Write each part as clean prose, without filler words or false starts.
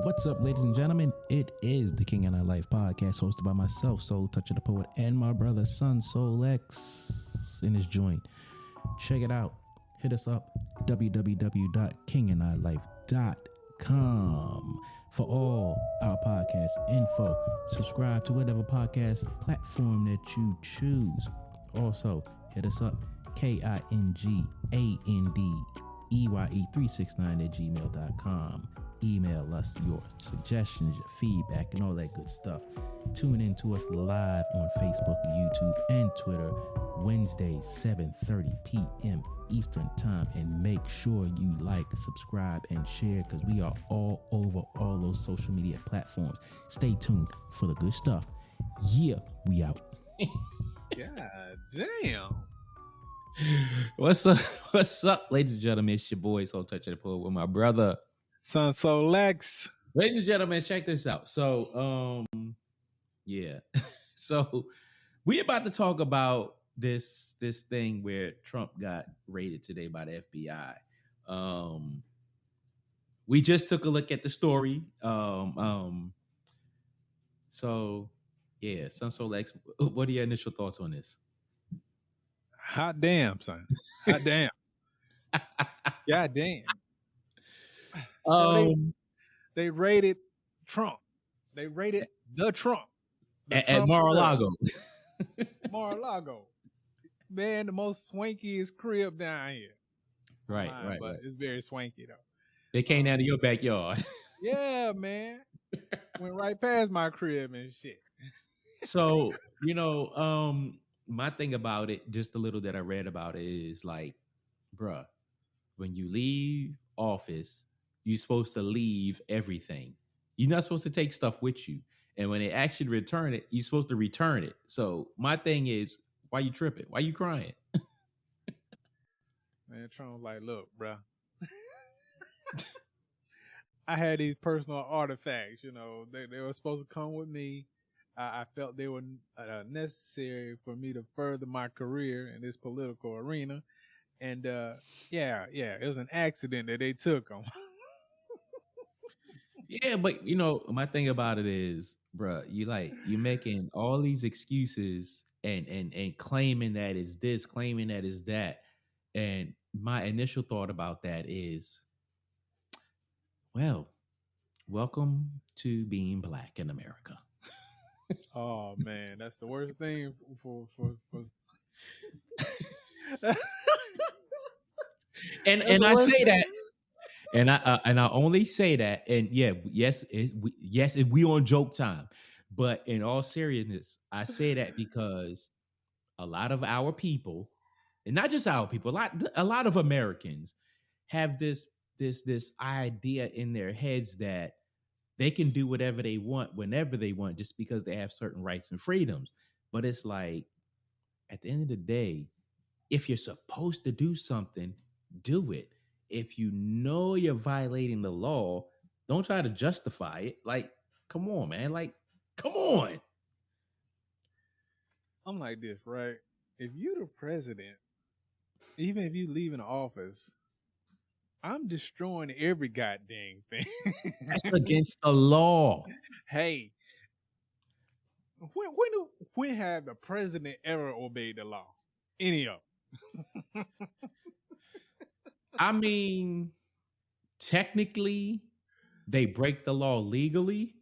What's up, ladies and gentlemen? It is the King and I Life podcast, hosted by myself, Soul Toucher the Poet, and my brother, Son Soul X, in his joint. Check it out. Hit us up, www.kingandilife.com, for all our podcast info. Subscribe to whatever podcast platform that you choose. Also, hit us up, KINGANDEYE369@gmail.com. Email us your suggestions, your feedback, and all that good stuff. Tune in to us live on Facebook, YouTube, and Twitter, Wednesdays, 7:30 p.m. Eastern Time. And make sure you like, subscribe, and share, because we are all over all those social media platforms. Stay tuned for the good stuff. Yeah, we out. God damn. What's up? What's up, ladies and gentlemen? It's your boy, Soul Toucher the Poet, with my brother, Son Soul X. Ladies and gentlemen, check this out. So, yeah. So we about to talk about this thing where Trump got raided today by the FBI. We just took a look at the story. So yeah, Son Soul X, what are your initial thoughts on this? Hot damn, son. Hot damn. God damn. So they raided Trump. They raided the Trump. At Mar-a-Lago. Mar-a-Lago. Man, the most swankiest crib down here. Right. But it's very swanky though. They came down to your backyard. Yeah, man. Went right past my crib and shit. So, my thing about it, just a little that I read about it, is like, bruh, when you leave office, you're supposed to leave everything. You're not supposed to take stuff with you. And when they actually return it, you're supposed to return it. So my thing is, why you tripping? Why you crying? Man, Trump was like, look, bro. I had these personal artifacts, they were supposed to come with me. I felt they were necessary for me to further my career in this political arena. And it was an accident that they took them. Yeah, but my thing about it is, bruh, you making all these excuses and claiming that it's this, claiming that it's that. And my initial thought about that is, well, welcome to being black in America. Oh man, that's the worst thing for and I say that. And I only say that, and yes, we on joke time, but in all seriousness, I say that because a lot of our people, and not just our people, a lot of Americans have this idea in their heads that they can do whatever they want whenever they want, just because they have certain rights and freedoms. But it's like, at the end of the day, if you're supposed to do something, do it. If you know you're violating the law, don't try to justify it. Like, come on, man. Like, come on. I'm like this, right? If you're the president, even if you leave in office, I'm destroying every goddamn thing. That's against the law. Hey, when have the president ever obeyed the law? Any of them? I mean, technically, they break the law legally,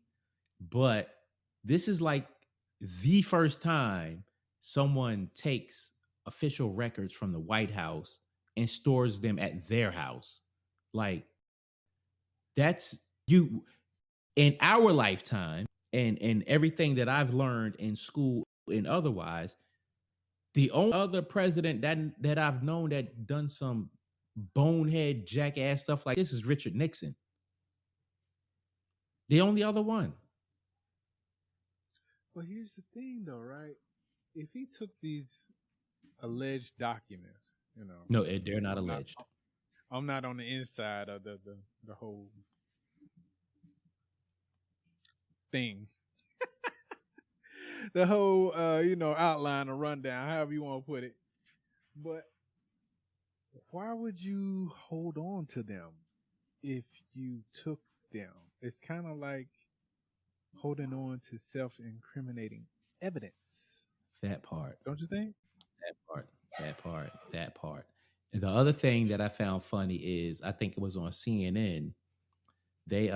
but this is like the first time someone takes official records from the White House and stores them at their house. Like, that's you in our lifetime, and everything that I've learned in school and otherwise. The only other president that I've known that done some bonehead jackass stuff like this is Richard Nixon. The only other one. But here's the thing, though, right? If he took these alleged documents, No, they're not alleged. I'm not on the inside of the whole thing. The whole outline or rundown, however you want to put it. But why would you hold on to them if you took them? It's kind of like holding on to self-incriminating evidence, That part, don't you think? that part, that part, that part. And the other thing that I found funny is I think it was on CNN. They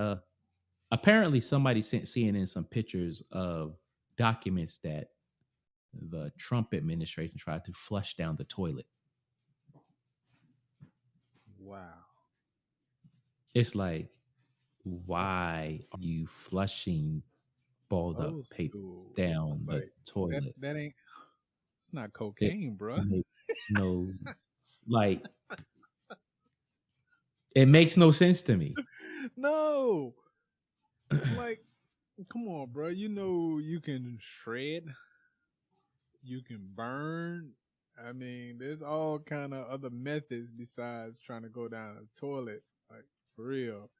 apparently somebody sent CNN some pictures of documents that the Trump administration tried to flush down the toilet. Wow. It's like, why are you flushing balled up Old paper school. down the Like that toilet? that ain't it's not It cocaine, bruh. makes no, like, it makes no sense to me. No. Like, come on, bro. You know you can shred, you can burn. I mean, there's all kind of other methods besides trying to go down the toilet. Like for real.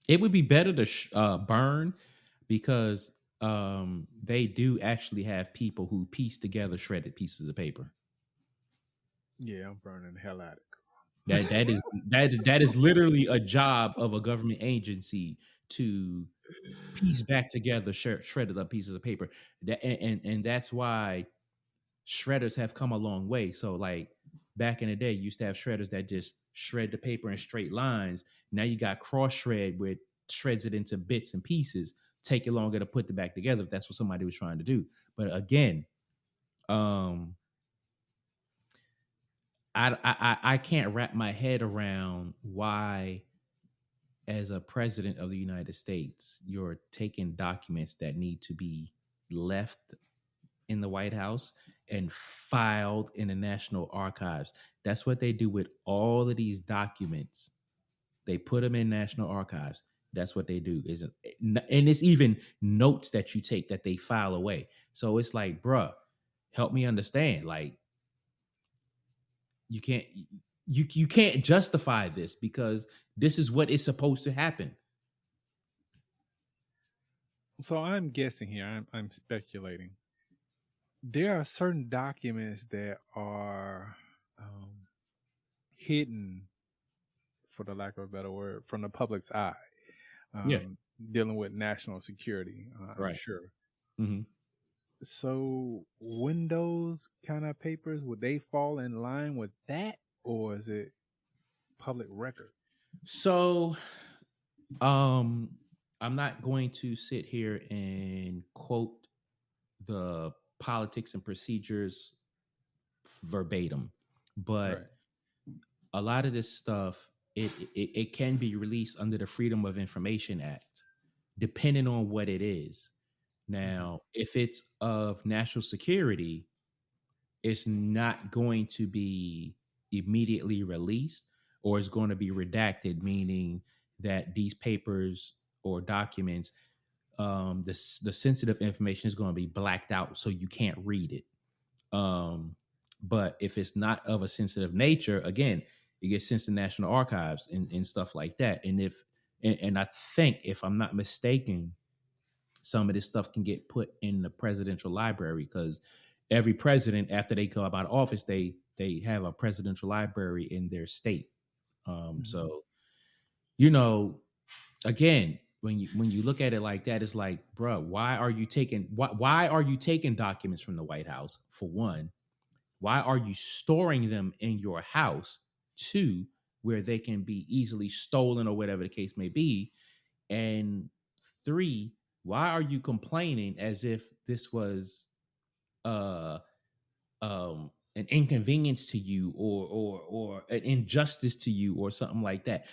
It would be better to burn because they do actually have people who piece together shredded pieces of paper. Yeah, I'm burning the hell out of That is that is literally a job of a government agency to piece back together shredded up pieces of paper. That and that's why shredders have come a long way. So like back in the day, you used to have shredders that just shred the paper in straight lines. Now you got cross shred where it shreds it into bits and pieces. Take it longer to put it back together if that's what somebody was trying to do. But again, um, I can't wrap my head around why, as a president of the United States, you're taking documents that need to be left in the White House and filed in the National Archives. That's what they do with all of these documents. They put them in National Archives. That's what they do. Isn't and it's even notes that you take that they file away. So it's like, bruh, help me understand. Like you can't you can't justify this because this is what is supposed to happen. So I'm guessing here. I'm speculating. There are certain documents that are um, hidden, for the lack of a better word, from the public's eye. Yeah, Um, Dealing with national security, I'm right. sure. Hmm. So Windows kind of papers, would they fall in line with that, or is it public record? So um I'm not going to sit here and quote the politics and procedures verbatim, Right. but a lot of this stuff it can be released under the Freedom of Information Act, depending on what it is. Hmm. Now, if it's of national security, it's not going to be immediately released, or it's going to be redacted, meaning that these papers or documents, the sensitive information is going to be blacked out, so you can't read it. But if it's not of a sensitive nature, again, it gets sent to National Archives and stuff like that. And if and I think, if I'm not mistaken, some of this stuff can get put in the presidential library because every president, after they come out of office, they have a presidential library in their state. Hmm. So you know, again, when you look at it like that, it's like, bro, why are you taking documents from the White House, for one? Why are you storing them in your house? Two, where they can be easily stolen or whatever the case may be. And three, why are you complaining as if this was uh an inconvenience to you, or an injustice to you or something like that?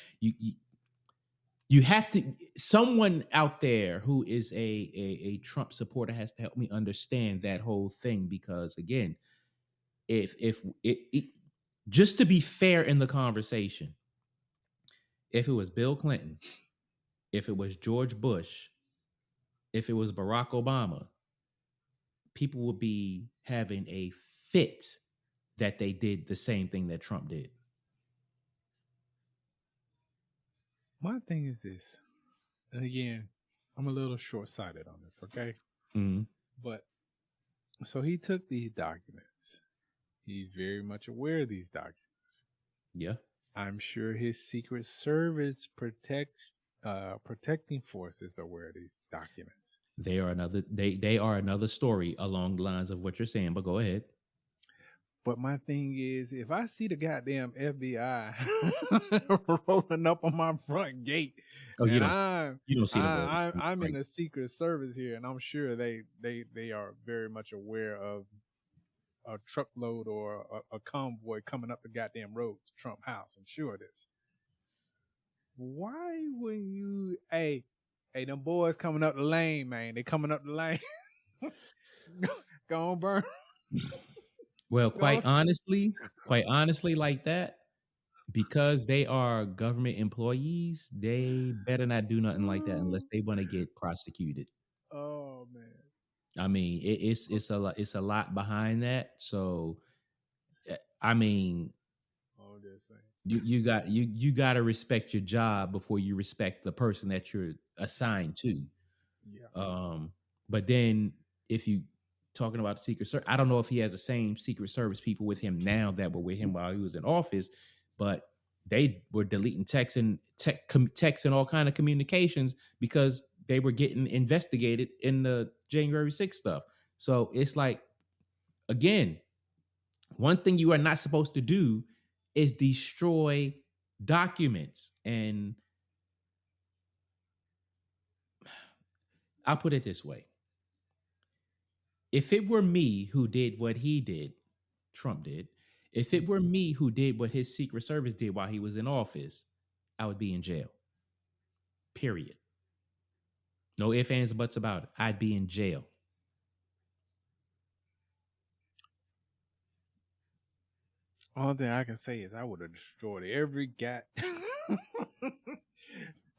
You have to, someone out there who is a Trump supporter has to help me understand that whole thing, because again, if just to be fair in the conversation, if it was Bill Clinton, if it was George Bush, if it was Barack Obama, people would be having a fit that they did the same thing that Trump did. My thing is this, and again, I'm a little short sighted on this, okay? Mm-hmm. But so he took these documents, He's very much aware of these documents. Yeah. I'm sure his Secret Service protecting force is aware of these documents. They are another story along the lines of what you're saying, but go ahead. But my thing is, if I see the goddamn FBI rolling up on my front gate, Oh, and I'm you don't see the road. I'm in Right. the Secret Service here, and I'm sure they are very much aware of a truckload or a convoy coming up the goddamn road to Trump House. I'm sure it is. Why when you hey them boys coming up the lane, man? They coming up the lane. Go on, burn. Well, Go on. quite honestly, like that, because they are government employees, they better not do nothing like that unless they want to get prosecuted. Oh man. I mean, it's a lot behind that. So, I mean, Oh, just saying. you got to respect your job before you respect the person that you're assigned to. Yeah. Um, but then if you talking about Secret Service, I don't know if he has the same Secret Service people with him now that were with him while he was in office, but they were deleting texts and all kind of communications because they were getting investigated in the January 6th stuff. So it's like, again, one thing you are not supposed to do is destroy documents. And I'll put it this way: if it were me who did what he did, Trump did, if it were me who did what his Secret Service did while he was in office, I would be in jail. Period. No ifs, ands, buts about it. I'd be in jail. Only thing I can say is I would have destroyed every gat.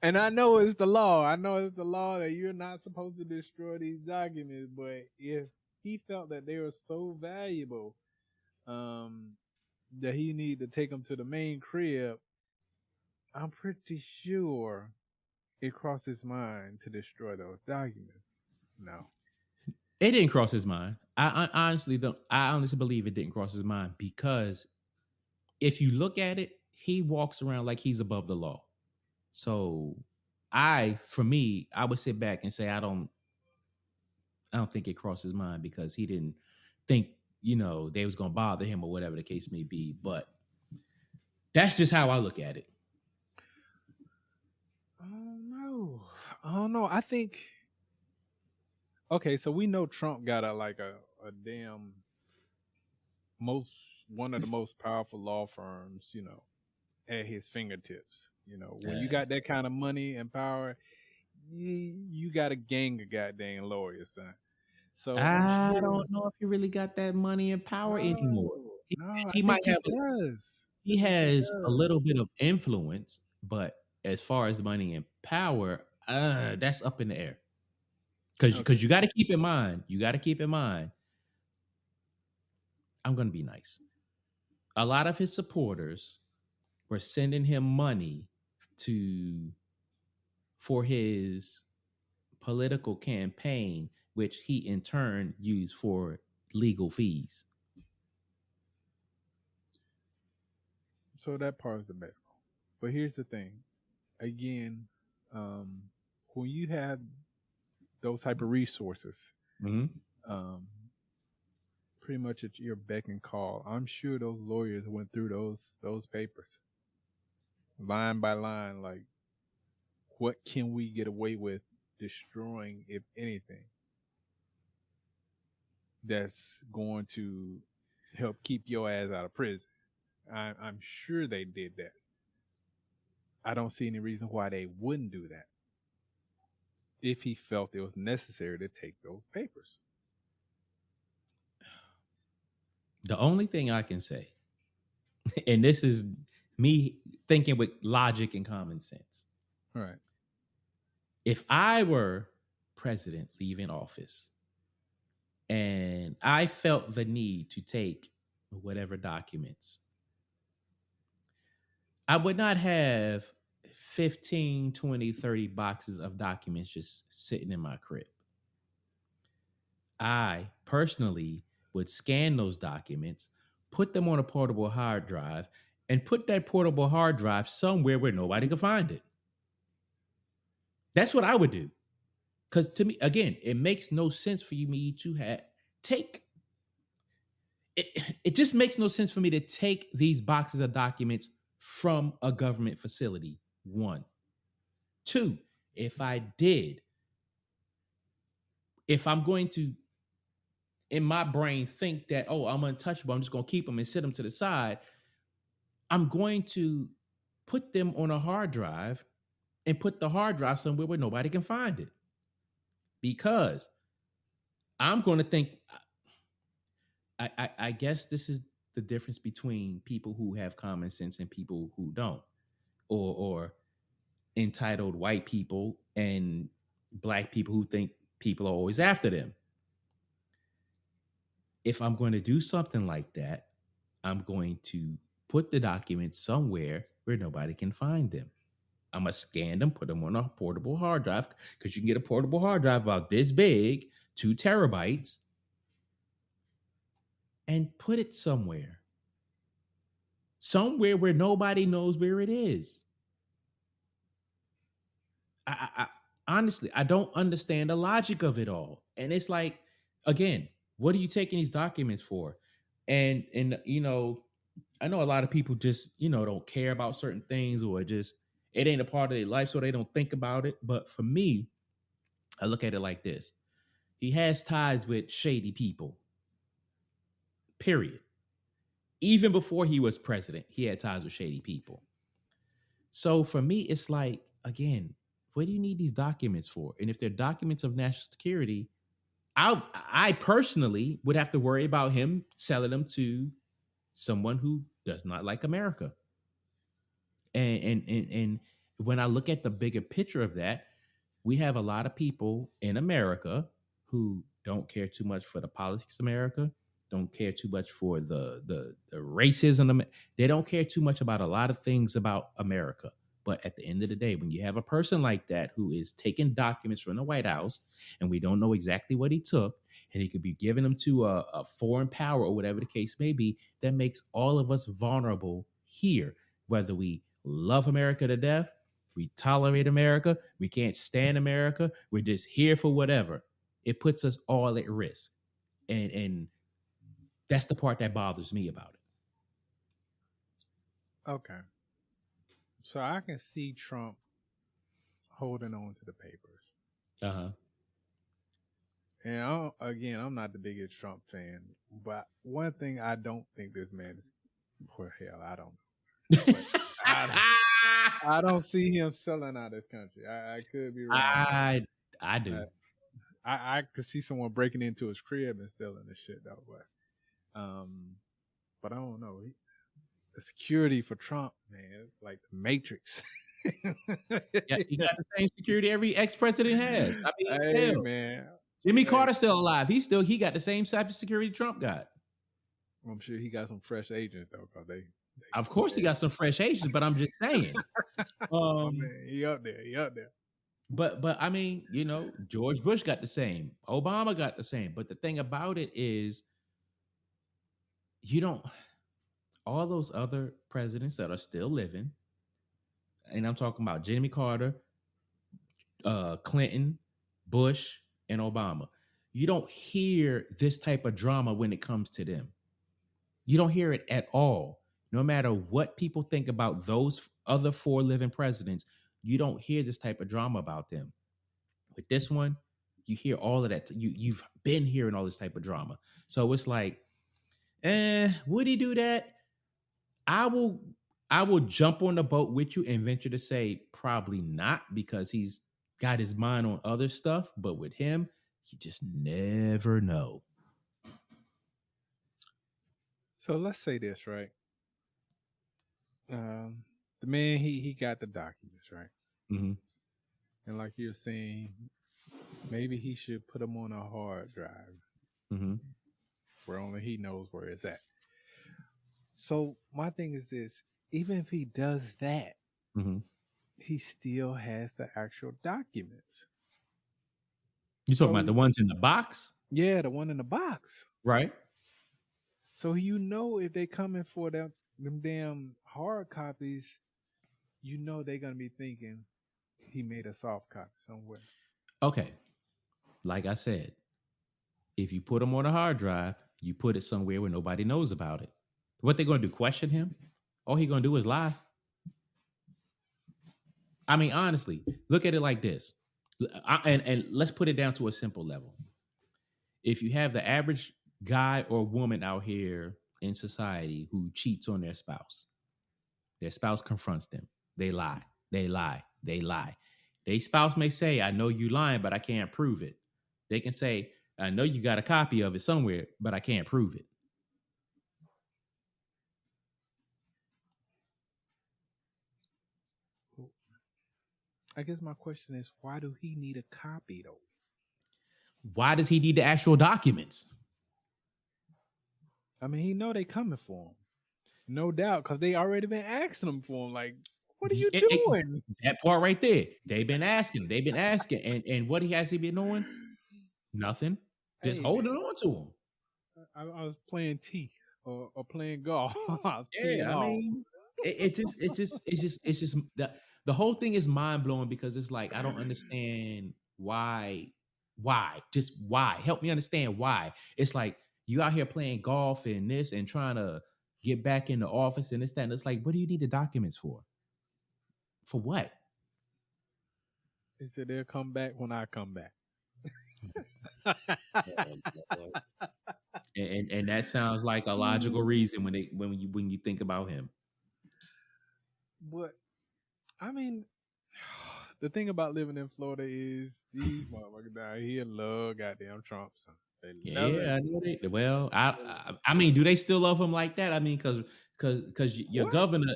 And I know it's the law. I know it's the law that you're not supposed to destroy these documents. But if he felt that they were so valuable, um, that he needed to take them to the main crib, I'm pretty sure it crossed his mind to destroy those documents. No. It didn't cross his mind. I honestly don't. I honestly believe it didn't cross his mind because if you look at it, he walks around like he's above the law. So for me, I would sit back and say I don't think it crossed his mind because he didn't think, they was gonna bother him or whatever the case may be. But that's just how I look at it. Oh no. Oh no. I think okay, so we know Trump got a damn most one of the most powerful law firms, at his fingertips. When you Uh, got that kind of money and power, you got a gang of goddamn lawyers, son. So I'm I sure. don't know if he really got that money and power anymore. No, He, no, I he think might he have does. he I think he has a does. little bit of influence, but as far as money and power, that's up in the air. Because Okay. you got to keep in mind, I'm gonna be nice. A lot of his supporters were sending him money to for his political campaign, which he in turn used for legal fees. So that part is debatable. But here's the thing. Again, um, when you have those type of resources, Mm-hmm. um, pretty much at your beck and call, I'm sure those lawyers went through those papers line by line, like what can we get away with destroying, if anything, that's going to help keep your ass out of prison. I'm sure they did that. I don't see any reason why they wouldn't do that if he felt it was necessary to take those papers. The only thing I can say, and this is me thinking with logic and common sense, All right. if I were president leaving office and I felt the need to take whatever documents, I would not have 15, 20, 30 boxes of documents just sitting in my crib. I personally would scan those documents, put them on a portable hard drive, and put that portable hard drive somewhere where nobody can find it. That's what I would do. Because to me, again, it makes no sense for me to take it just makes no sense for me to take these boxes of documents from a government facility. One. Two, if I did, if I'm going to in my brain think that, oh, I'm untouchable, I'm just going to keep them and sit them to the side, I'm going to put them on a hard drive and put the hard drive somewhere where nobody can find it. Because I'm going to think, I guess this is the difference between people who have common sense and people who don't, or entitled white people and black people who think people are always after them. If I'm going to do something like that, I'm going to put the documents somewhere where nobody can find them. I'm going to scan them, put them on a portable hard drive, because you can get a portable hard drive about this big, 2 terabytes, and put it somewhere where nobody knows where it is. I honestly, I don't understand the logic of it all. And it's like, again, what are you taking these documents for? And I know a lot of people just, don't care about certain things, or just it ain't a part of their life, so they don't think about it. But for me, I look at it like this. He has ties with shady people. Period. Even before he was president, he had ties with shady people. So for me, it's like, again, what do you need these documents for? And if they're documents of national security, I personally would have to worry about him selling them to someone who does not like America. And when I look at the bigger picture of that, we have a lot of people in America who don't care too much for the politics of America, don't care too much for the racism. They don't care too much about a lot of things about America. But at the end of the day, when you have a person like that who is taking documents from the White House, and we don't know exactly what he took, and he could be giving them to a foreign power or whatever the case may be, that makes all of us vulnerable here, whether we love America to death, we tolerate America, we can't stand America, we're just here for whatever. It puts us all at risk. And that's the part that bothers me about it. Okay. So I can see Trump holding on to the papers. Uh-huh. And I'm not the biggest Trump fan, but one thing I don't think this man is, well, hell, I don't know. I don't see him selling out this country. I could be wrong. I do. I could see someone breaking into his crib and stealing this shit though, but I don't know. The security for Trump, man, like the Matrix. Yeah, he got the same security every ex-president has. I mean, hey, man. Jimmy Carter's still alive. He got the same type of security Trump got. I'm sure he got some fresh agents though, because they of course he got some fresh agents, but I'm just saying. Man, he up there. But I mean, George Bush got the same. Obama got the same. But the thing about it is, all those other presidents that are still living, and I'm talking about Jimmy Carter, Clinton, Bush, and Obama. You don't hear this type of drama when it comes to them. You don't hear it at all. No matter what people think about those other 4 living presidents, you don't hear this type of drama about them. With this one, you hear all of that. You've been hearing all this type of drama. So it's like, would he do that? I will jump on the boat with you and venture to say probably not, because he's got his mind on other stuff. But with him, you just never know. So let's say this, right? The man, he got the documents, right? Mm-hmm. And like you're saying, maybe he should put them on a hard drive, mm-hmm. where only he knows where it's at. So my thing is this: even if he does that, mm-hmm. he still has the actual documents. You talking about the ones in the box? Yeah, the one in the box. Right. So if they coming for them damn hard copies, they're gonna be thinking he made a soft copy somewhere. Okay, like I said, if you put them on a hard drive, you put it somewhere where nobody knows about it. What they gonna do? Question him? All he gonna do is lie. I mean, honestly, look at it like this, and let's put it down to a simple level. If you have the average guy or woman out here in society who cheats on their spouse confronts them. They lie. They lie. They lie. Their spouse may say, I know you lying, but I can't prove it. They can say, I know you got a copy of it somewhere, but I can't prove it. I guess my question is, why do he need a copy though? Why does he need the actual documents? I mean, he know they coming for him, no doubt, because they already been asking him for him. Like, what are you doing? That part right there. They've been asking, and what has he been doing? Nothing. Just holding on to him. I was playing T or playing golf. Yeah, I mean, it's just the whole thing is mind blowing because it's like I don't understand just why. Help me understand why. It's like you out here playing golf and this and trying to get back in the office and this that and it's like, what do you need the documents for? For what? He said they'll come back when I come back. and that sounds like a logical reason when you think about him. But I mean, the thing about living in Florida is these motherfuckers down here love goddamn Trump. So yeah, I know they. Well, I mean, do they still love him like that? I mean, because your governor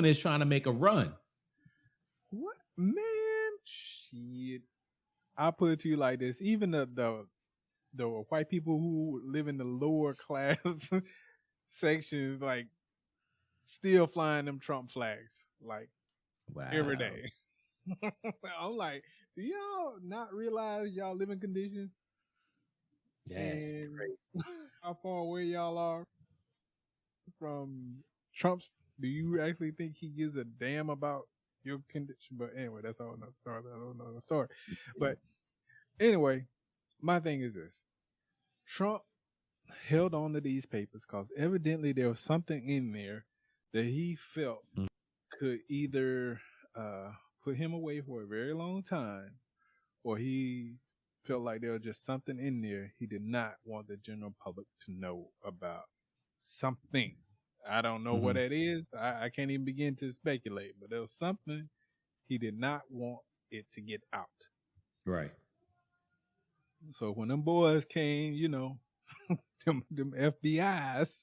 is trying to make a run. What, man? Shit. I'll put it to you like this: even the white people who live in the lower class sections, like, still flying them Trump flags, like, every day. I'm like, do y'all not realize y'all living conditions? Yes. How far away y'all are from Trump's? Do you actually think he gives a damn about your condition? But anyway, that's all another story. But anyway, my thing is this: Trump held on to these papers because evidently there was something in there that he felt could either put him away for a very long time, or he felt like there was just something in there he did not want the general public to know about. Something. I don't know what that is. I can't even begin to speculate, but there was something he did not want it to get out. Right. So when them boys came, them FBIs,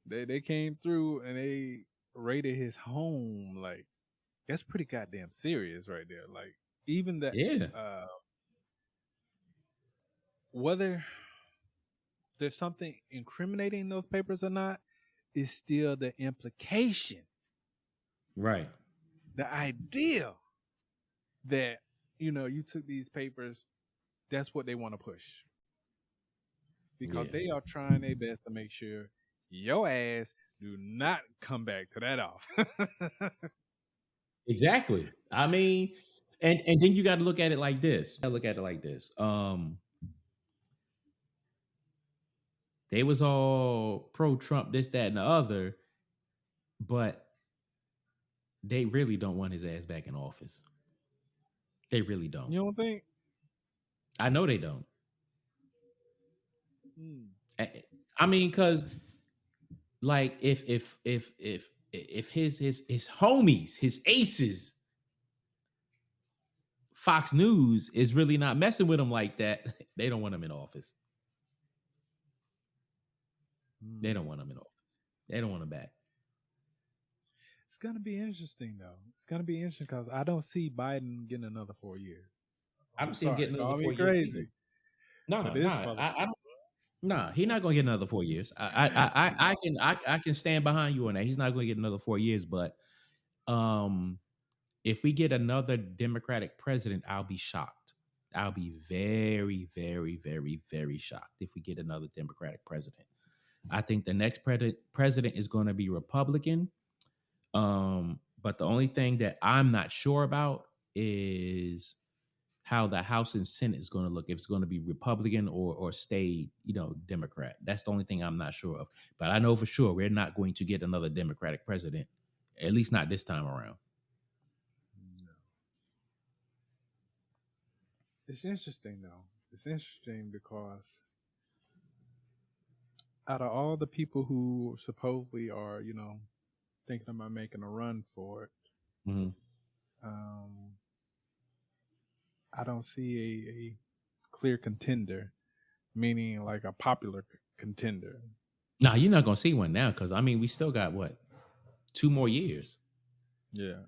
they came through and they raided his home. Like, that's pretty goddamn serious right there. Like, even that, whether there's something incriminating in those papers or not is still the implication. Right. The idea that, you took these papers, that's what they want to push. Because they are trying their best to make sure your ass do not come back to that office. Exactly. I mean, and then you got to look at it like this. They was all pro-Trump, this, that, and the other, but they really don't want his ass back in office. They really don't. You don't think? I know they don't. I mean, because like if his homies, his aces, Fox News is really not messing with him like that, they don't want him in office. They don't want him in office. They don't want him back. It's gonna be interesting, though. It's gonna be interesting because I don't see Biden getting another 4 years. I don't see him getting another 4 years. Crazy. Nah, he's not gonna get another 4 years. I can stand behind you on that. He's not gonna get another 4 years, but if we get another Democratic president, I'll be shocked. I'll be very, very, very, very shocked if we get another Democratic president. I think the next president is going to be Republican. But the only thing that I'm not sure about is how the House and Senate is going to look. If it's going to be Republican or stay, Democrat. That's the only thing I'm not sure of. But I know for sure we're not going to get another Democratic president, at least not this time around. No. It's interesting though. It's interesting because out of all the people who supposedly are, thinking about making a run for it, Mm-hmm. um, I don't see a clear contender, meaning like a popular contender. Now you're not going to see one now because we still got what 2 more years. Yeah.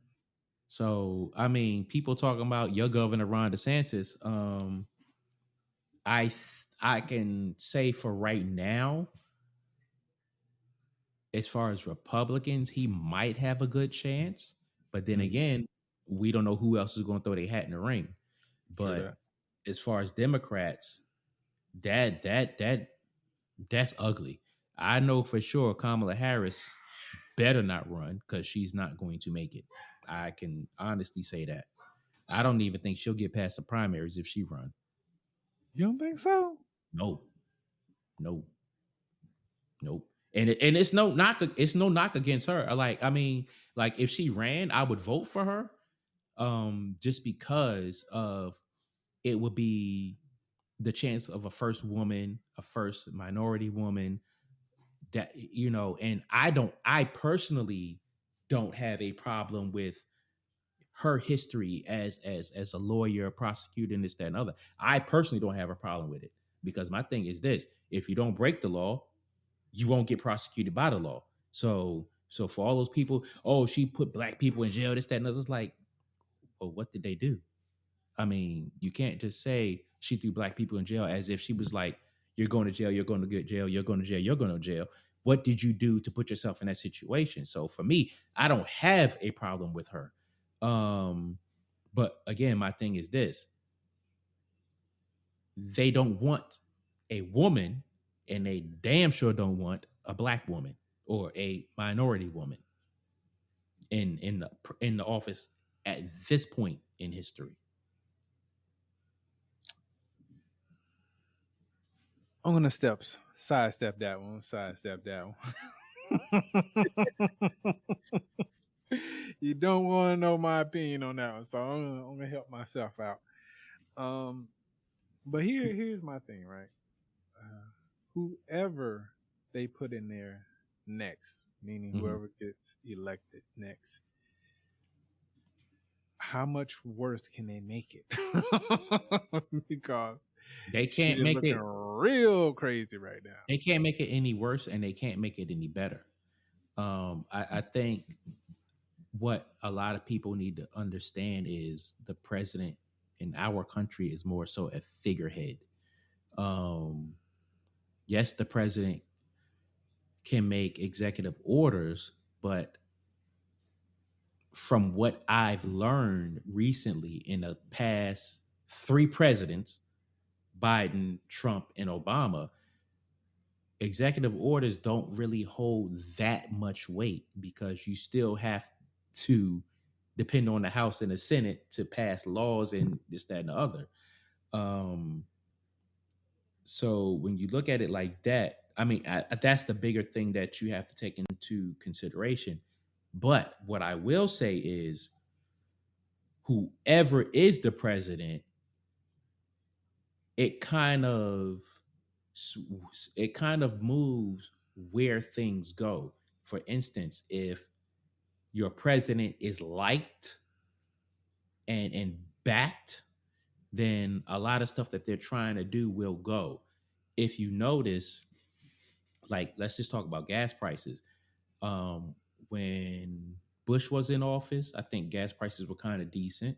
So people talking about your governor Ron DeSantis. I can say for right now, as far as Republicans, he might have a good chance. But then again, we don't know who else is going to throw their hat in the ring. True But that. as far as Democrats, that's ugly. I know for sure Kamala Harris better not run because she's not going to make it. I can honestly say that. I don't even think she'll get past the primaries if she run. You don't think so? No, no, nope. And it's no knock. It's no knock against her. Like if she ran, I would vote for her. Just because of it would be the chance of a first woman, a first minority woman, that and I personally don't have a problem with her history as a lawyer, prosecutor, and this, that, and other. I personally don't have a problem with it because my thing is this: if you don't break the law, you won't get prosecuted by the law. So for all those people, oh, she put black people in jail, this, that, and other. It's like, well, what did they do? You can't just say she threw black people in jail as if she was like, you're going to jail, you're going to get jail, you're going to jail, you're going to jail. What did you do to put yourself in that situation? So for me, I don't have a problem with her. But again, my thing is this: they don't want a woman, and they damn sure don't want a black woman or a minority woman in the office at this point in history. I'm gonna sidestep that one. Sidestep that one. You don't want to know my opinion on that one, so I'm gonna help myself out. But here's my thing, right? Whoever they put in there next, meaning Mm-hmm. whoever gets elected next, how much worse can they make it? Because They she can't is make looking it. real crazy right now. They can't make it any worse, and they can't make it any better. I think what a lot of people need to understand is the president in our country is more so a figurehead. Um, yes, the president can make executive orders, but from what I've learned recently in the past three presidents, Biden, Trump, and Obama, executive orders don't really hold that much weight because you still have to depend on the House and the Senate to pass laws and this, that, and the other. Um, so when you look at it like that, that's the bigger thing that you have to take into consideration. But what I will say is, whoever is the president, it kind of it kind of moves where things go. For instance, if your president is liked and backed, then a lot of stuff that they're trying to do will go. If you notice, like let's just talk about gas prices. Um, when Bush was in office, I think gas prices were kind of decent.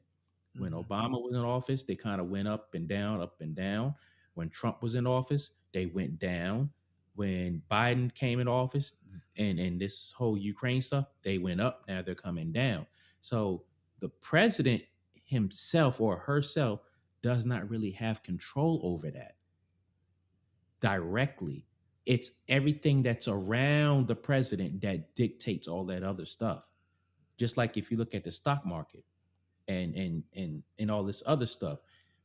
When Obama was in office, they kind of went up and down, up and down. When Trump was in office, they went down. When Biden came in office and this whole Ukraine stuff, they went up. Now they're coming down. So the president himself or herself does not really have control over that directly. It's everything that's around the president that dictates all that other stuff. Just like if you look at the stock market and all this other stuff,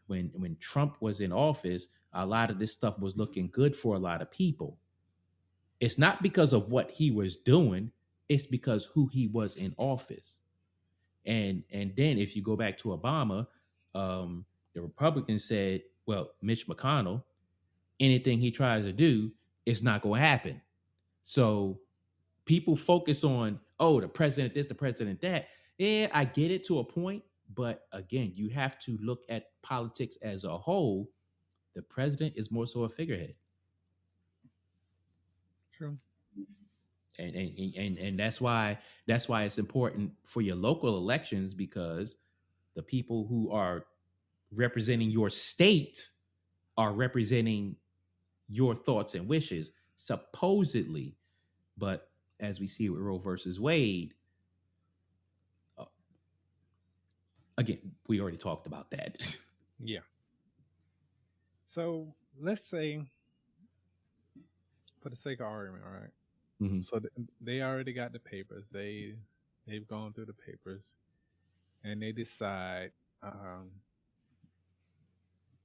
when Trump was in office, a lot of this stuff was looking good for a lot of people. It's not because of what he was doing, it's because who he was in office. And then if you go back to Obama, the Republicans said, well, Mitch McConnell, anything he tries to do, it's not going to happen. So people focus on, oh, the president this, the president that. Yeah, I get it to a point, but again, you have to look at politics as a whole. The president is more so a figurehead. True. And that's why it's important for your local elections, because the people who are representing your state are representing your thoughts and wishes, supposedly. But as we see with Roe versus Wade, uh, again, we already talked about that. Yeah. So let's say, for the sake of argument, all right. Mhm. So they already got the papers. They've gone through the papers, and they decide,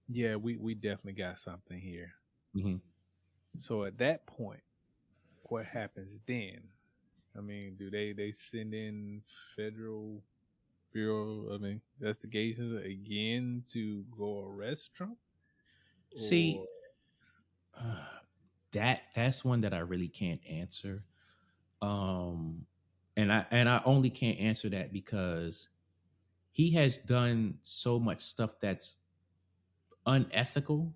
yeah, we definitely got something here. Mhm. So at that point, what happens then? I mean, do they send in federal bureau of investigations again to go arrest Trump? Or See, that's one that I really can't answer. Um, and I only can't answer that because he has done so much stuff that's unethical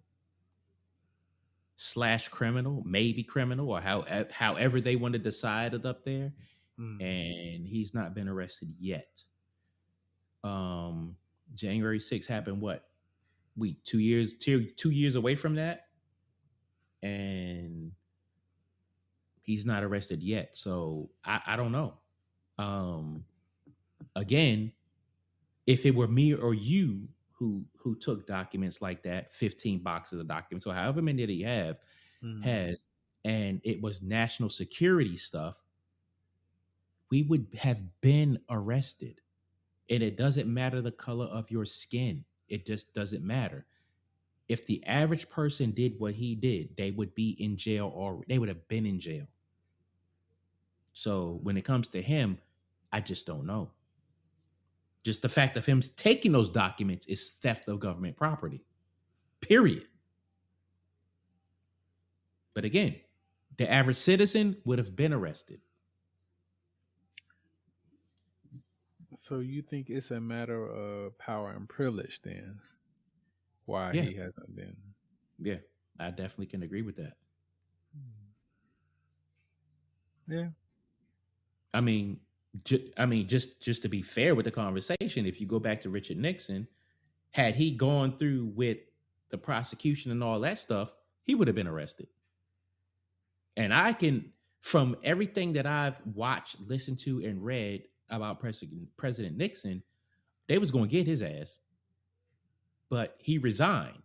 slash criminal, maybe criminal, or however they want to decide it up there, and he's not been arrested yet. Um, January 6th happened what? We 2 years away from that, and he's not arrested yet. So I don't know. Um, Again, if it were me or you who took documents like that, 15 boxes of documents, or however many that he has, and it was national security stuff, we would have been arrested. And it doesn't matter the color of your skin. It just doesn't matter. If the average person did what he did, they would be in jail, or they would have been in jail. So when it comes to him, I just don't know. Just the fact of him taking those documents is theft of government property. Period. But again, the average citizen would have been arrested. so you think it's a matter of power and privilege then? Why Yeah, he hasn't been? yeah, I definitely can agree with that. Yeah. I mean, just to be fair with the conversation, if you go back to Richard Nixon, had he gone through with the prosecution and all that stuff, he would have been arrested. And I can, from everything that I've watched, listened to, and read about President Nixon, they was going to get his ass, but he resigned.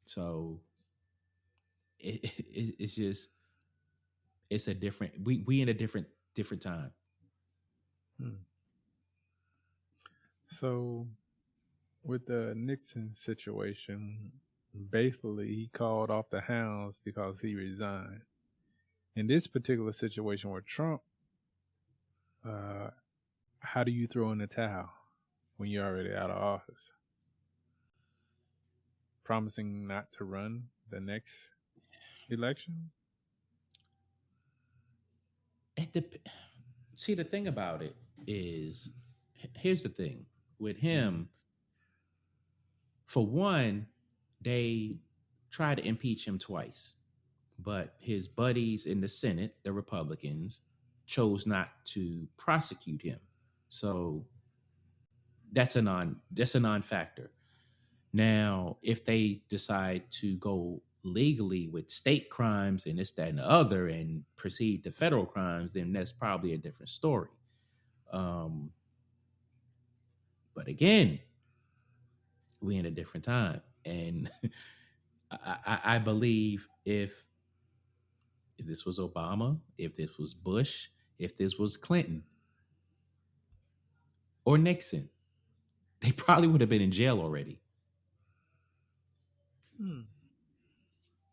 So it's just, it's a different, we in a different time. Hmm. So with the Nixon situation, basically he called off the hounds because he resigned. In this particular situation with Trump, uh, how do you throw in the towel when you're already out of office? Promising not to run the next election? It dep- See, the thing about it is, here's the thing with him. For one, they tried to impeach him twice, but his buddies in the Senate, the Republicans, chose not to prosecute him. So that's a non factor. Now, if they decide to go legally with state crimes and this, that, and the other, and proceed to federal crimes, then that's probably a different story. Um, but again, we in a different time, and I believe if this was Obama, if this was Bush, if this was Clinton or Nixon, they probably would have been in jail already. Hmm.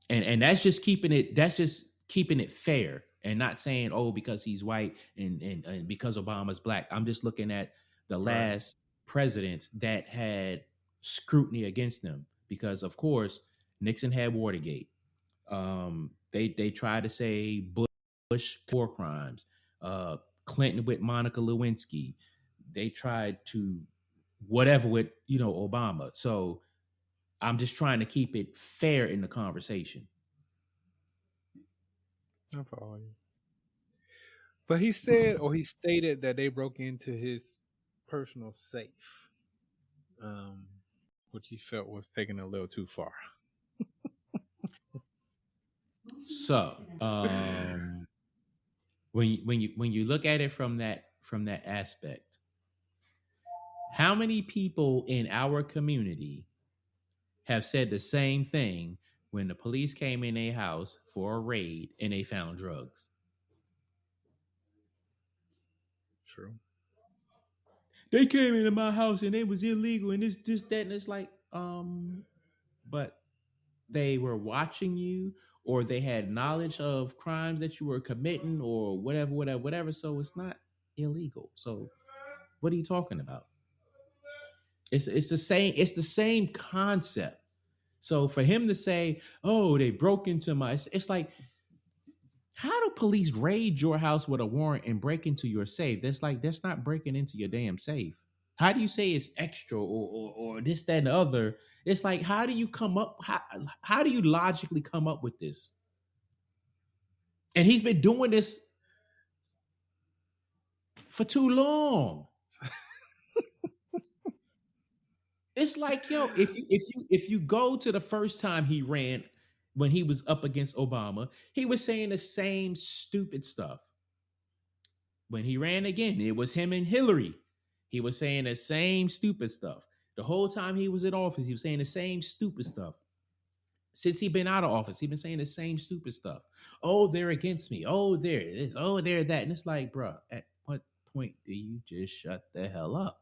And that's just keeping it fair and not saying, oh, because he's white and because Obama's black. I'm just looking at the Right. last presidents that had scrutiny against them because of course Nixon had Watergate. They tried to say Bush war crimes, Clinton with Monica Lewinsky. They tried to whatever with Obama. So I'm just trying to keep it fair in the conversation. I follow you. But he said, or he stated that they broke into his personal safe, um, which he felt was taking a little too far. So when you look at it from that aspect, how many people in our community have said the same thing when the police came in their house for a raid and they found drugs? True. They came into my house and it was illegal and this that and it's like but they were watching you or they had knowledge of crimes that you were committing or whatever, so it's not illegal. So what are you talking about? It's the same concept. So for him to say, oh, they broke into my, it's like, how do police raid your house with a warrant and break into your safe? That's not breaking into your damn safe. How do you say it's extra or this, that, and the other? It's like, how do you come up? How do you logically come up with this? And he's been doing this for too long. It's like, yo, if you go to the first time he ran when he was up against Obama, he was saying the same stupid stuff. When he ran again, it was him and Hillary. He was saying the same stupid stuff. The whole time he was in office, he was saying the same stupid stuff. Since he been out of office, he been saying the same stupid stuff. Oh, they're against me. Oh, they're this. Oh, they're that. And it's like, bro, at what point do you just shut the hell up?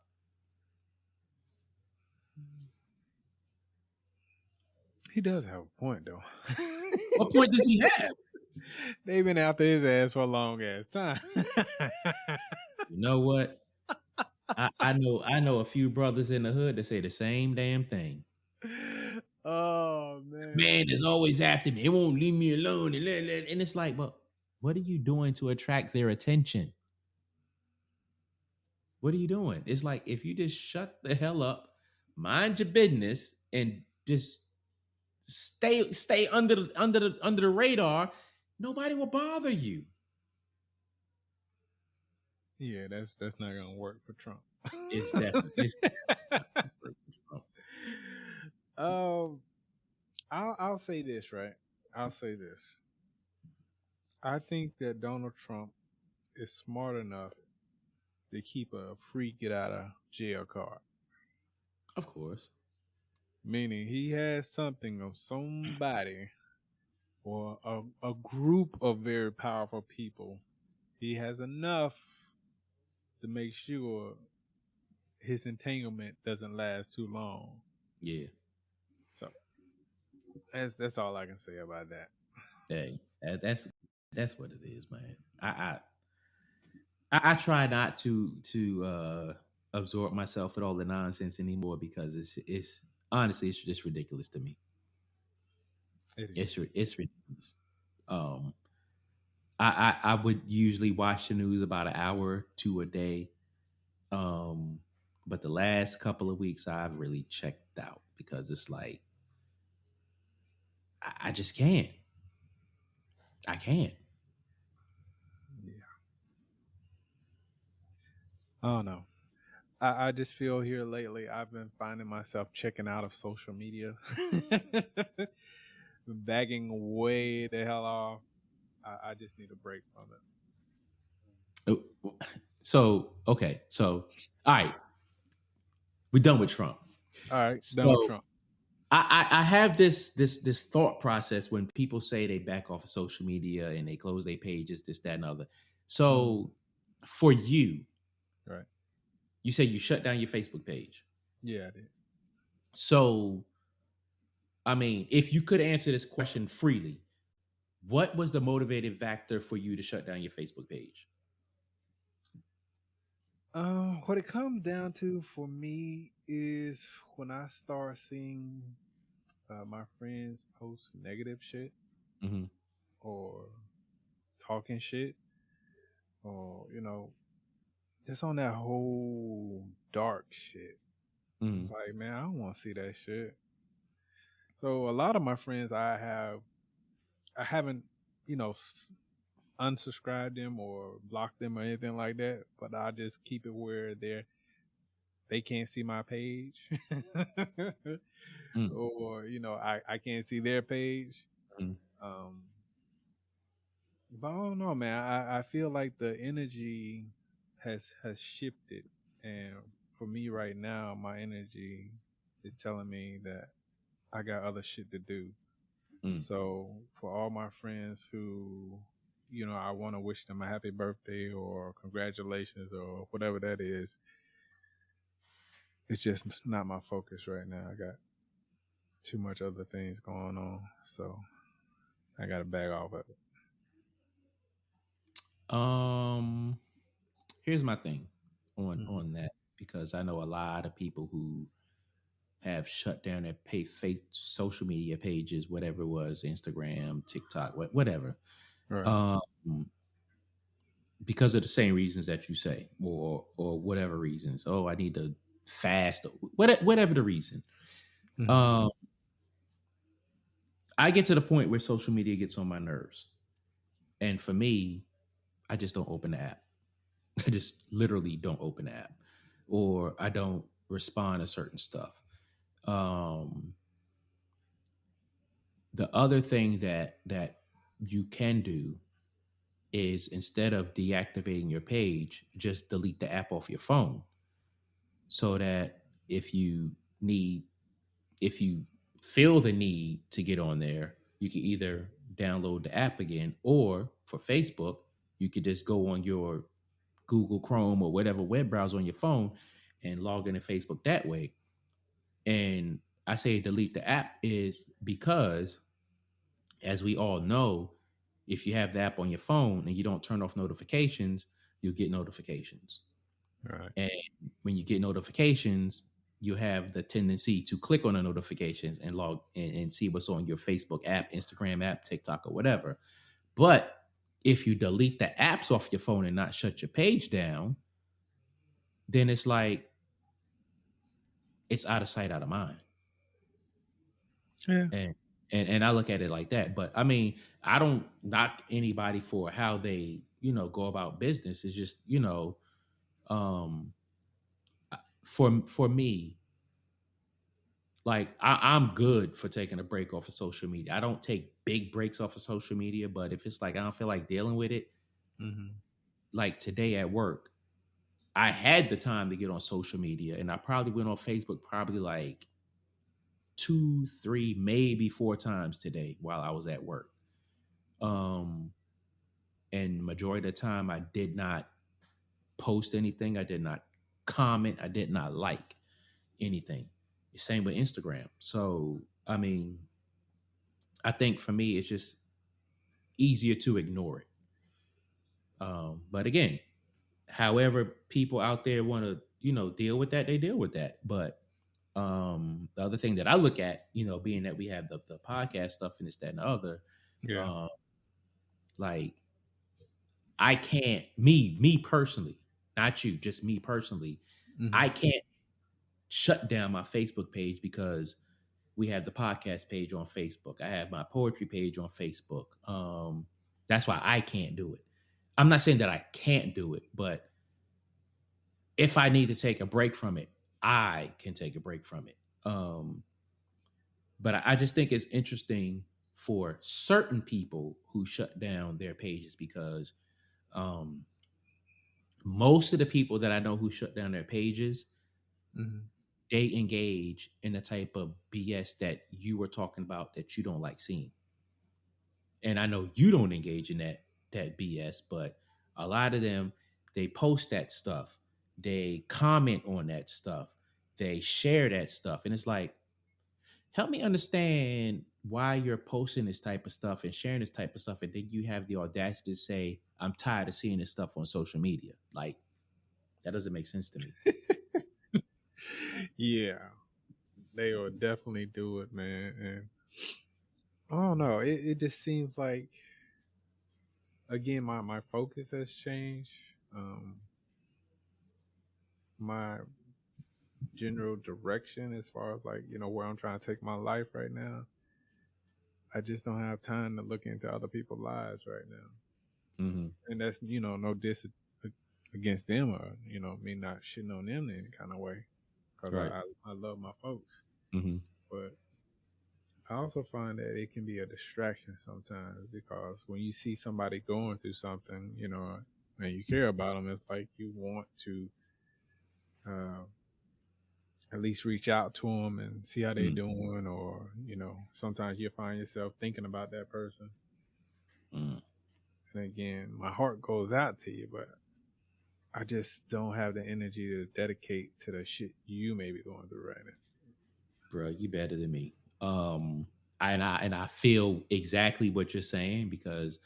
He does have a point, though. What point does he have? They've been after his ass for a long ass time. You know what? I know a few brothers in the hood that say the same damn thing. Oh man. Man is always after me. It won't leave me alone. And it's like, well, what are you doing to attract their attention? What are you doing? It's like if you just shut the hell up, mind your business, and just stay under the radar, nobody will bother you. Yeah, that's not gonna work for Trump. It's definitely it's um, I'll say this, right? I'll say this. I think that Donald Trump is smart enough to keep a free get out of jail card. of course. Meaning he has something of somebody or a group of very powerful people. He has enough to make sure his entanglement doesn't last too long. Yeah. So that's all I can say about that. Hey, that's what it is, man. I try not to absorb myself with all the nonsense anymore because it's honestly it's just ridiculous to me. It is. It's ridiculous. Um, I would usually watch the news about an hour to a day. Um, but the last couple of weeks I've really checked out because it's like I just can't. I can't. Yeah. I don't know. I just feel here lately I've been finding myself checking out of social media. Bagging way the hell off. I just need a break from it. So okay, so all right, we're done with Trump. All right, done with So Trump. I have this thought process when people say they back off of social media and they close their pages, this, that, and other. Mm, So for you, right. you say you shut down your Facebook page. Yeah, I did. So I mean, if you could answer this question freely, what was the motivating factor for you to shut down your Facebook page? What it comes down to for me is when I start seeing my friends post negative shit Mm-hmm. or talking shit or just on that whole dark shit. Mm-hmm. It's like, man, I don't want to see that shit. So a lot of my friends, I haven't, you know, unsubscribed them or blocked them or anything like that. But I just keep it where they can't see my page, or I can't see their page. Mm-hmm. Um, but I don't know, man. I feel like the energy has shifted, and for me right now, my energy is telling me that I got other shit to do. Mm-hmm. So for all my friends who, I want to wish them a happy birthday or congratulations or whatever that is, it's just not my focus right now. I got too much other things going on, so I got to back off of it. Um, here's my thing Mm-hmm. on that, because I know a lot of people who have shut down their social media pages, whatever it was, Instagram, TikTok, whatever, Right. um, because of the same reasons that you say, or whatever reasons. Oh, I need to fast, whatever the reason. Mm-hmm. Um, I get to the point where social media gets on my nerves, and for me, I just don't open the app. I just literally don't open the app, or I don't respond to certain stuff. Um, the other thing that you can do is, instead of deactivating your page, just delete the app off your phone, so that need if you feel the need to get on there, you can either download the app again, or for Facebook, you could just go on your Google Chrome or whatever web browser on your phone and log into Facebook that way. And I say delete the app is because, as we all know, if you have the app on your phone and you don't turn off notifications, you'll get notifications. Right. And when you get notifications, you have the tendency to click on the notifications and log and see what's on your Facebook app, Instagram app, TikTok, or whatever. But if you delete the apps off your phone and not shut your page down, then it's like it's out of sight, out of mind. Yeah. And and I look at it like that. But I mean, I don't knock anybody for how they, go about business. It's just, um for me, like I'm good for taking a break off of social media. I don't take big breaks off of social media, but if it's like I don't feel like dealing with it, Mm-hmm. like today at work, I had the time to get on social media, and I probably went on Facebook probably like two, three, maybe four times today while I was at work. Um, and majority of the time, I did not post anything. I did not comment. I did not like anything. Same with Instagram. So I mean, I think for me, it's just easier to ignore it. But again, however people out there want to, deal with that, they deal with that. But the other thing that I look at, being that we have the podcast stuff and this, that, and the other, Yeah. um, like I can't, me personally, not you, just me personally, Mm-hmm. I can't shut down my Facebook page because we have the podcast page on Facebook. I have my poetry page on Facebook. That's why I can't do it. I'm not saying that I can't do it, but if I need to take a break from it, I can take a break from it. But I just think it's interesting for certain people who shut down their pages, because um, most of the people that I know who shut down their pages, Mm-hmm. they engage in the type of BS that you were talking about that you don't like seeing. And I know you don't engage in that BS, but a lot of them, they post that stuff, they comment on that stuff, they share that stuff, and it's like, help me understand why you're posting this type of stuff and sharing this type of stuff, and then you have the audacity to say, "I'm tired of seeing this stuff on social media." Like, that doesn't make sense to me. Yeah, they will definitely do it, man. And I don't know. It just seems like, again, my focus has changed. My general direction as far as, like, where I'm trying to take my life right now. I just don't have time to look into other people's lives right now. Mm-hmm. And that's, no diss against them, or, me not shitting on them in any kind of way. Because Right. I love my folks. Mm-hmm. But I also find that it can be a distraction sometimes, because when you see somebody going through something, and you care about them, it's like you want to uh, at least reach out to them and see how they Mm-hmm. doing, or sometimes you find yourself thinking about that person. Mm-hmm. And again, my heart goes out to you, but I just don't have the energy to dedicate to the shit you may be going through right now. Bro, you better than me. And I feel exactly what you're saying, because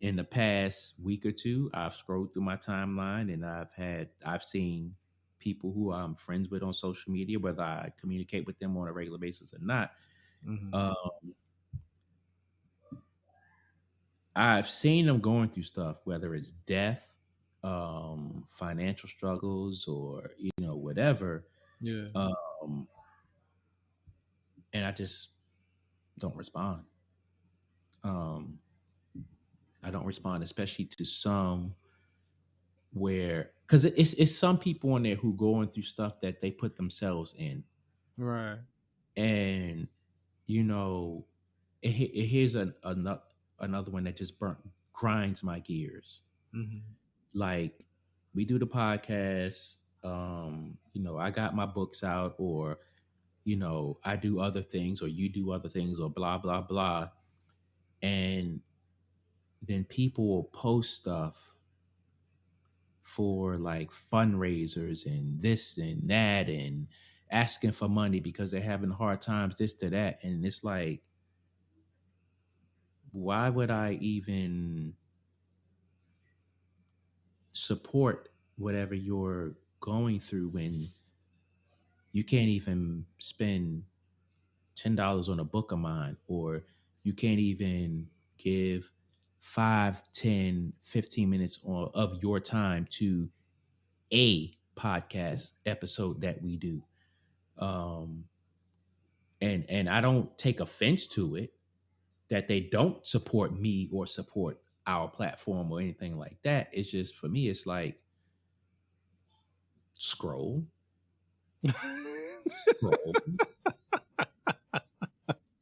in the past week or two, I've scrolled through my timeline and I've seen people who I'm friends with on social media, whether I communicate with them on a regular basis or not. Mm-hmm. Uh, I've seen them going through stuff, whether it's death, financial struggles, or whatever. Yeah. Um, and I just don't respond. Um, I don't respond, especially to some where, because it's some people on there who going through stuff that they put themselves in, Right. and you know, here's another one that just grinds my gears. Mm-hmm. Like, we do the podcast, I got my books out, or I do other things, or you do other things, or blah blah blah, and then people will post stuff for like fundraisers and this and that, and asking for money because they're having hard times, this to that. And it's like, why would I even support whatever you're going through when you can't even spend $10 on a book of mine, or you can't even give 5, 10, 15 minutes of your time to a podcast episode that we do. um and I don't take offense to it that they don't support me or support our platform or anything like that. It's just, for me, it's like, scroll, scroll,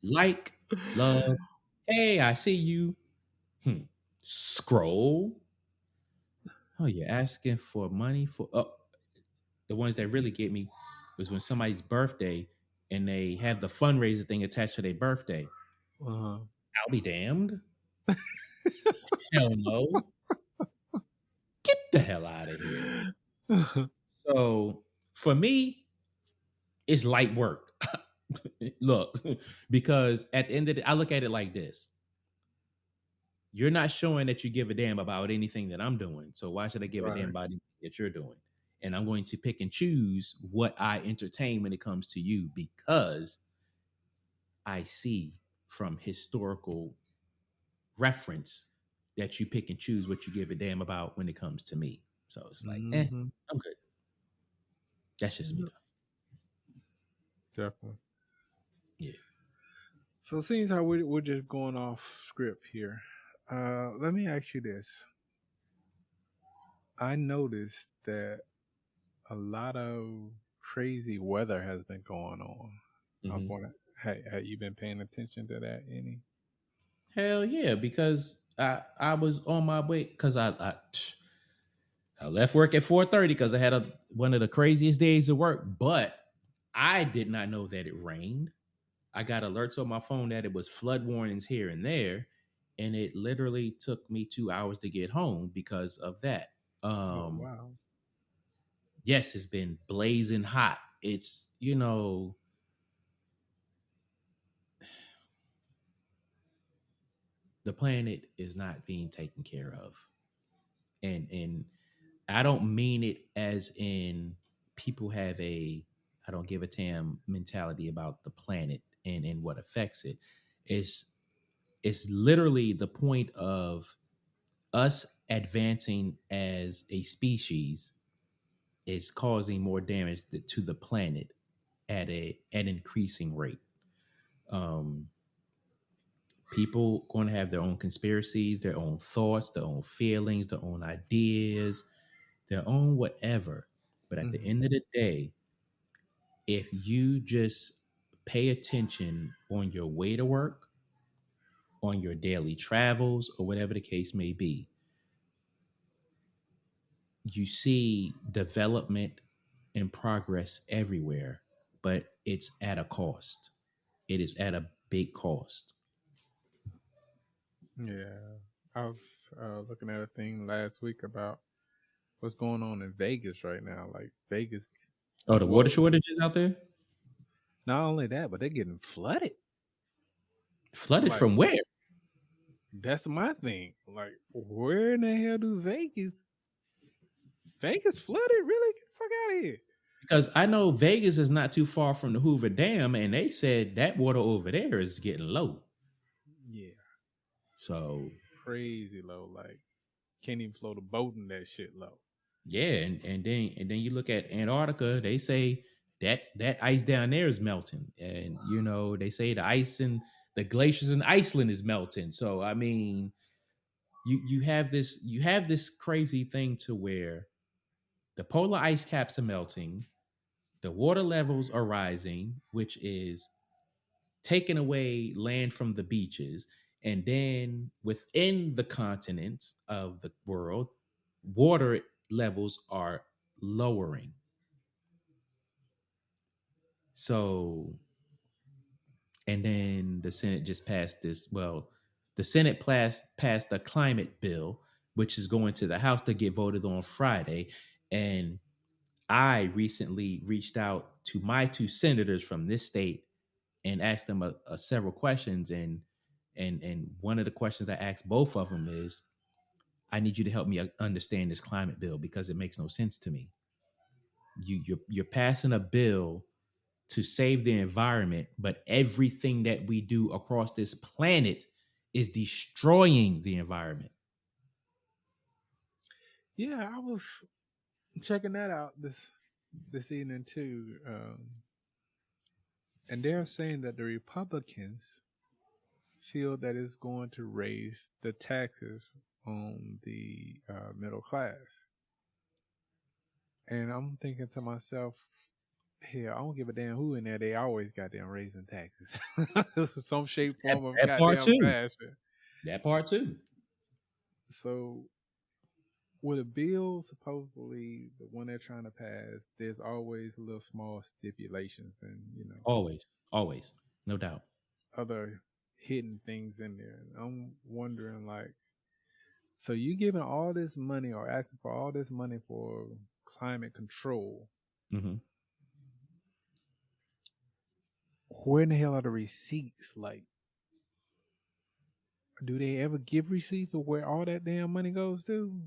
like, love, hey, I see you. Scroll. Oh, you're asking for money for, the ones that really get me was when somebody's birthday and they have the fundraiser thing attached to their birthday. Uh-huh. I'll be damned. Hell no. Get the hell out of here. So for me, it's light work. Look, because at the end of the day, I look at it like this. You're not showing that you give a damn about anything that I'm doing. So why should I give a damn Right. about anything that you're doing? And I'm going to pick and choose what I entertain when it comes to you, because I see from historical reference that you pick and choose what you give a damn about when it comes to me. So it's like, Mm-hmm. I'm good. That's just me, Yep. though. Definitely. Yeah. So, seeing how we're just going off script here, let me ask you this. I noticed that a lot of crazy weather has been going on. I Hmm. want to. Hey, have you been paying attention to that any? Hell yeah, because I was on my way, because I left work at 4:30 because I had one of the craziest days of work, but I did not know that it rained. I got alerts on my phone that it was flood warnings here and there, and it literally took me 2 hours to get home because of that. Oh Um, wow. yes, it's been blazing hot. It's, the planet is not being taken care of, and I don't mean it as in people have a I don't give a damn mentality about the planet and what affects it. It's it's literally the point of us advancing as a species is causing more damage to the planet at an increasing rate. Um, People going to have their own conspiracies, their own thoughts, their own feelings, their own ideas, their own whatever. But at the Mm-hmm. end of the day, if you just pay attention on your way to work, on your daily travels, or whatever the case may be, you see development and progress everywhere, but it's at a cost. It is at a big cost. Yeah, I was looking at a thing last week about what's going on in Vegas right now. Like Vegas, Oh, the water well, shortages out there? not only that, but they're getting flooded. Flooded Like from where? that's my thing. Like, where in the hell do Vegas flooded? Really? Get the fuck out of here! Because I know Vegas is not too far from the Hoover Dam, and they said that water over there is getting low. Yeah, So crazy low. Like, can't even float a boat in that shit low. yeah, and then you look at Antarctica, they say that ice down there is melting. And they say the ice in the glaciers in Iceland is melting. So I mean, you have this crazy thing to where the polar ice caps are melting, the water levels are rising, which is taking away land from the beaches, and then within the continents of the world, water levels are lowering. So, and then the Senate just passed this. Well, the Senate passed a climate bill, which is going to the House to get voted on Friday. And I recently reached out to my two senators from this state and asked them several questions. And one of the questions I asked both of them is, I need you to help me understand this climate bill because it makes no sense to me. You're passing a bill to save the environment, but everything that we do across this planet is destroying the environment. Yeah, I was checking that out this evening too, and they're saying that the Republicans feel that it's going to raise the taxes on the middle class. And I'm thinking to myself, hell, I don't give a damn who in there. They always goddamn raising taxes, some shape, That, form of that part goddamn too. fashion. That part too. So, with a bill, supposedly the one they're trying to pass, there's always little small stipulations and Always, always, no doubt. other hidden things in there. And I'm wondering, like, so you giving all this money or asking for all this money for climate control? Hmm. Where in the hell are the receipts? Like, do they ever give receipts of where all that damn money goes to?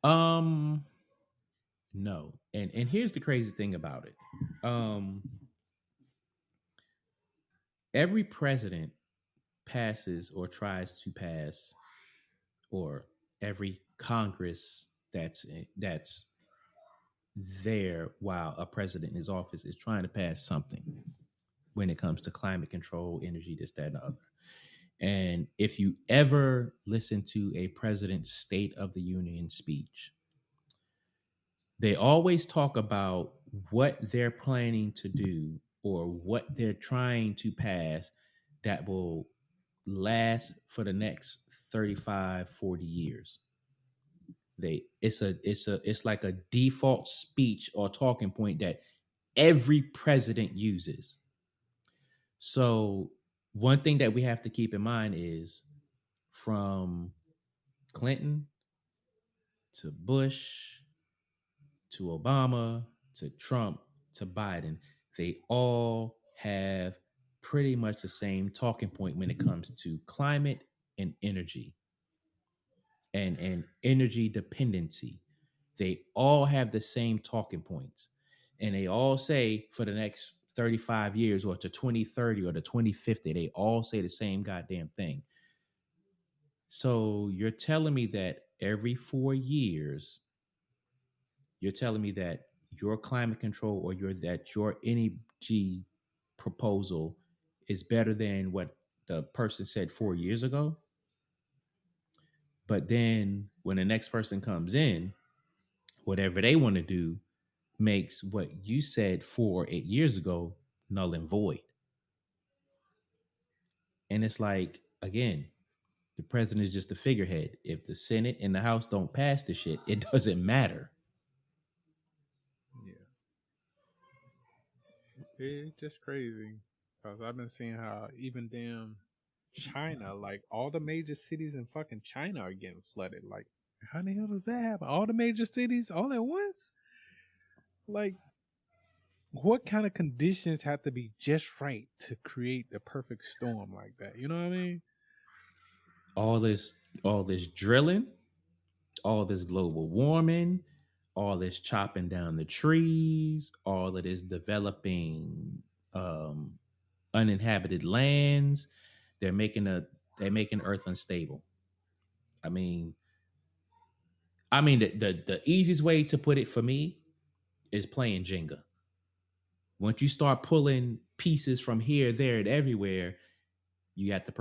Um, no. And here's the crazy thing about it. Um, every president passes or tries to pass, or every Congress that's there while a president in his office is trying to pass something when it comes to climate control, energy, this, that, and the other. And if you ever listen to a president's State of the Union speech, they always talk about what they're planning to do or what they're trying to pass that will last for the next 35, 40 years. It's like a default speech or talking point that every president uses. So one thing that we have to keep in mind is from Clinton to Bush to Obama to Trump to Biden, they all have pretty much the same talking point when it comes to climate and energy and energy dependency. They all have the same talking points. And they all say for the next 35 years or to 2030 or to 2050, they all say the same goddamn thing. So you're telling me that every 4 years, you're telling me that your climate control or your energy proposal is better than what the person said 4 years ago. But then when the next person comes in, whatever they want to do makes what you said 8 years ago null and void. And it's like, again, the president is just a figurehead. If the Senate and the House don't pass the shit, it doesn't matter. Yeah. It's just crazy because I've been seeing how even damn China, like all the major cities in fucking China are getting flooded. Like, how the hell does that happen? All the major cities all at once? Like, what kind of conditions have to be just right to create the perfect storm like that? You know what I mean? All this, all this drilling, all this global warming, all this chopping down the trees, all of this developing um, uninhabited lands. They're making a they're making Earth unstable. I mean, the easiest way to put it for me is playing Jenga. Once you start pulling pieces from here, there, and everywhere, you got the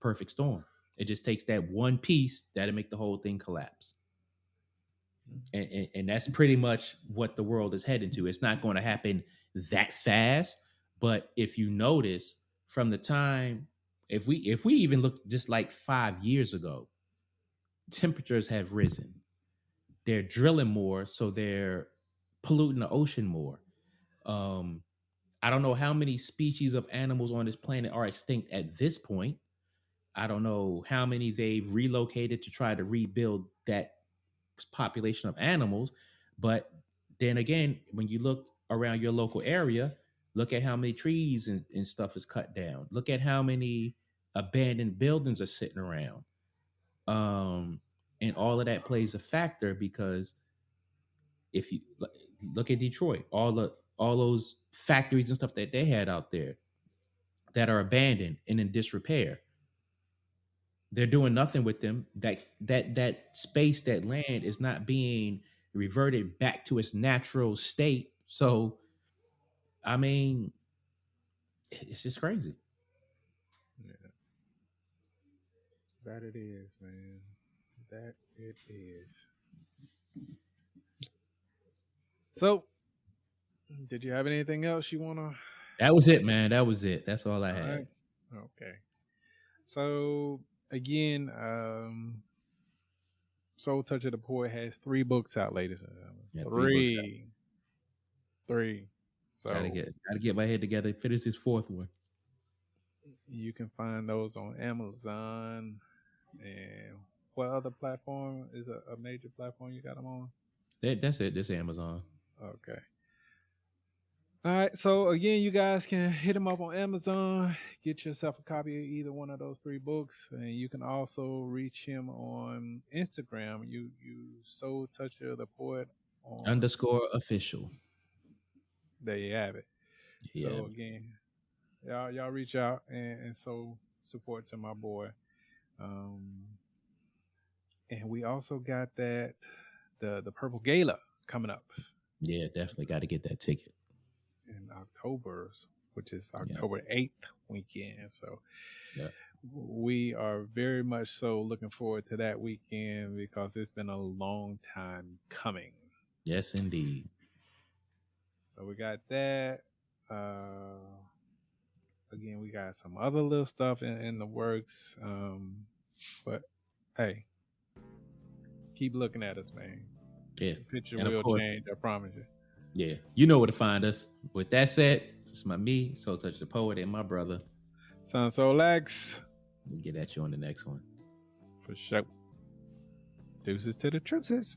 perfect storm. It just takes that one piece that'll make the whole thing collapse. And that's pretty much what the world is heading to. It's not going to happen that fast, but if you notice from the time, if we even look just like 5 years ago, temperatures have risen. They're drilling more, so they're polluting the ocean more. Um, I don't know how many species of animals on this planet are extinct at this point. I don't know how many they've relocated to try to rebuild that population of animals. But then again, when you look around your local area, look at how many trees and stuff is cut down. Look at how many abandoned buildings are sitting around. Um, and all of that plays a factor because if you look at Detroit, all those factories and stuff that they had out there that are abandoned and in disrepair, they're doing nothing with them. That space, that land is not being reverted back to its natural state. So I mean, it's just crazy. Yeah, that it is, man. That it is. So, did you have anything else you want to? That was it, man. That was it. That's all I All had. right. Okay. So, again, Soul Touch of the Poet has 3 books out, ladies and gentlemen. Yeah, 3 books out. Three. Three. Gotta So, get gotta get my head together. Finish this fourth one. you can find those on Amazon. And what other platform is a major platform you got them on? That's it. This Amazon. Okay. All right. So again, you guys can hit them up on Amazon, get yourself a copy of either one of those 3 books, and you can also reach him on Instagram. You Soul Toucher the Poet on. Underscore official. There you have it. Yeah. So again, y'all reach out and so support to my boy. And we also got the Purple Gala coming up Yeah, definitely got to get that ticket. in October, which is Yeah. October 8th weekend. So Yeah. we are very much so looking forward to that weekend because it's been a long time coming. Yes, indeed. So we got that. Again, we got some other little stuff in the works. But hey, keep looking at us, man. Yeah. The picture And of will course, change, I promise you. Yeah, you know where to find us. With that said, this is me, Soul Touch the Poet, and my brother. Sounds so lax. We'll get at you on the next one. For sure. Deuces to the truces.